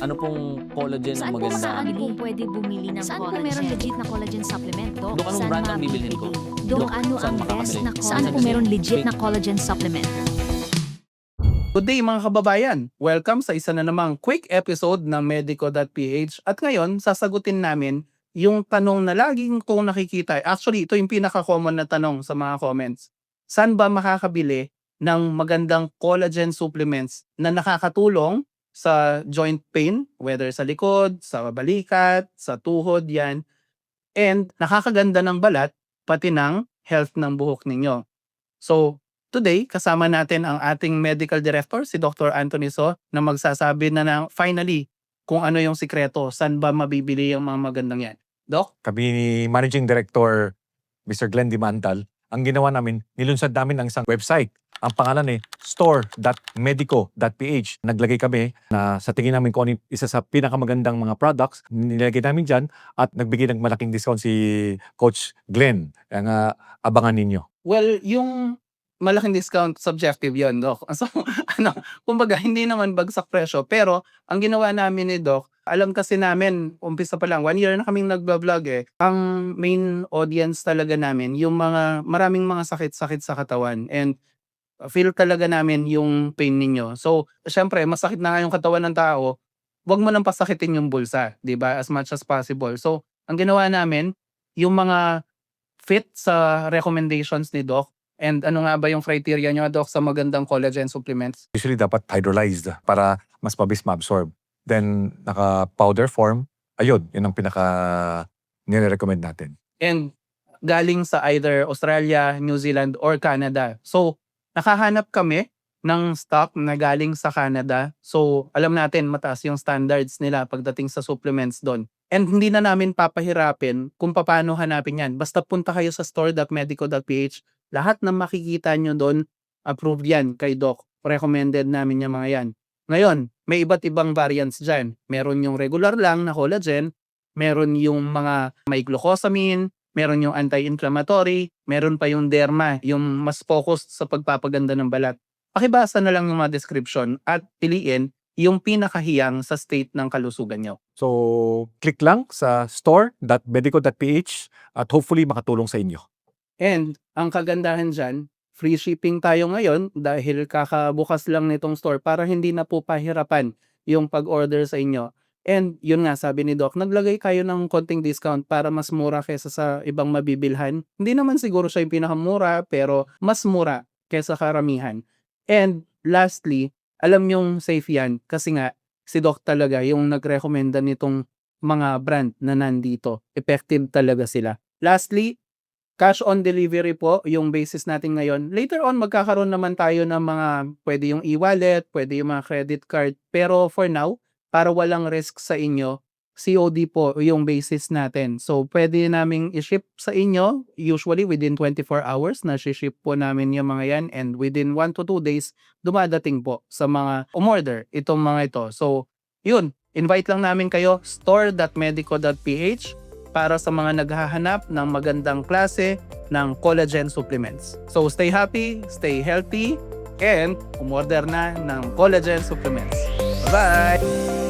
Ano pong collagen ang Saan po maganda? saan po pwede bumili ng Saan po collagen? meron legit na collagen supplement, Doc? Dok, anong Saan brand ang bibilhin ko? mabibili? Doc, Dok, ano saan ang makakabili? best na Saan po collagen? meron legit na collagen supplement? Good day mga kababayan! Welcome sa isa na namang quick episode ng Medico.ph at ngayon sasagutin namin yung tanong na laging kong nakikita. Actually, ito yung pinaka-common na tanong sa mga comments. Saan ba makakabili ng magandang collagen supplements na nakakatulong sa joint pain, whether sa likod, sa balikat, sa tuhod, yan, and nakakaganda ng balat, pati ng health ng buhok ninyo. So, today, kasama natin ang ating medical director, si Dr. Anthony So, na magsasabi na finally kung ano yung sikreto, saan ba mabibili yung mga magandang yan. Doc? Kami ni Managing Director Mr. Glenn Dimantal, ang ginawa namin, nilunsad namin ang isang website. Ang pangalan store.medico.ph. Naglagay kami na sa tingin namin kung ano isa sa pinakamagandang mga products, nilagay namin dyan at nagbigay ng malaking discount si Coach Glenn. Kaya abangan ninyo. Well, yung malaking discount, subjective yon, Doc. So, kumbaga, hindi naman bagsak presyo. Pero, ang ginawa namin ni Doc, alam kasi namin, umpisa pa lang, 1 year na kaming nagbablog eh. Ang main audience talaga namin, yung maraming mga sakit-sakit sa katawan. And feel talaga namin yung pain ninyo. So, syempre, masakit na nga yung katawan ng tao, wag mo nang pasakitin yung bulsa, di ba? As much as possible. So, ang ginawa namin, yung mga fit sa recommendations ni Doc, and ano nga ba yung criteria nyo, Doc, sa magandang collagen supplements? Usually dapat hydrolyzed para mas mabilis ma-absorb. Then, naka-powder form, ayun, yun ang nire-recommend natin. And galing sa either Australia, New Zealand, or Canada. So, nakahanap kami ng stock na galing sa Canada. So, alam natin, mataas yung standards nila pagdating sa supplements doon. And hindi na namin papahirapin kung paano hanapin yan. Basta punta kayo sa store.medico.ph. Lahat na makikita nyo doon, approved yan kay Doc. Recommended namin yung mga yan. Ngayon, may iba't ibang variants dyan. Meron yung regular lang na collagen, meron yung mga may glucosamine, meron yung anti-inflammatory, meron pa yung derma, yung mas focused sa pagpapaganda ng balat. Pakibasa na lang yung mga description at piliin yung pinakahiyang sa state ng kalusugan nyo. So, click lang sa store.medico.ph at hopefully makatulong sa inyo. And ang kagandahan dyan, free shipping tayo ngayon dahil kakabukas lang nitong store para hindi na po pahirapan yung pag-order sa inyo. And yun nga, sabi ni Doc, naglagay kayo ng konting discount para mas mura kesa sa ibang mabibilhan. Hindi naman siguro siya yung pinakamura, pero mas mura kesa karamihan. And lastly, alam yung safe yan kasi nga si Doc talaga yung nagrekomenda nitong mga brand na nandito. Effective talaga sila. Lastly, cash on delivery po yung basis natin ngayon. Later on, magkakaroon naman tayo ng mga pwede yung e-wallet, pwede yung mga credit card. Pero for now, para walang risk sa inyo, COD po yung basis natin. So, pwede naming i-ship sa inyo, usually within 24 hours na ship po namin yung mga yan. And within 1 to 2 days, dumadating po sa mga umorder itong mga ito. So, yun, invite lang namin kayo, store.medico.ph para sa mga naghahanap ng magandang klase ng collagen supplements. So, stay happy, stay healthy, and umorder na ng collagen supplements. Bye-bye!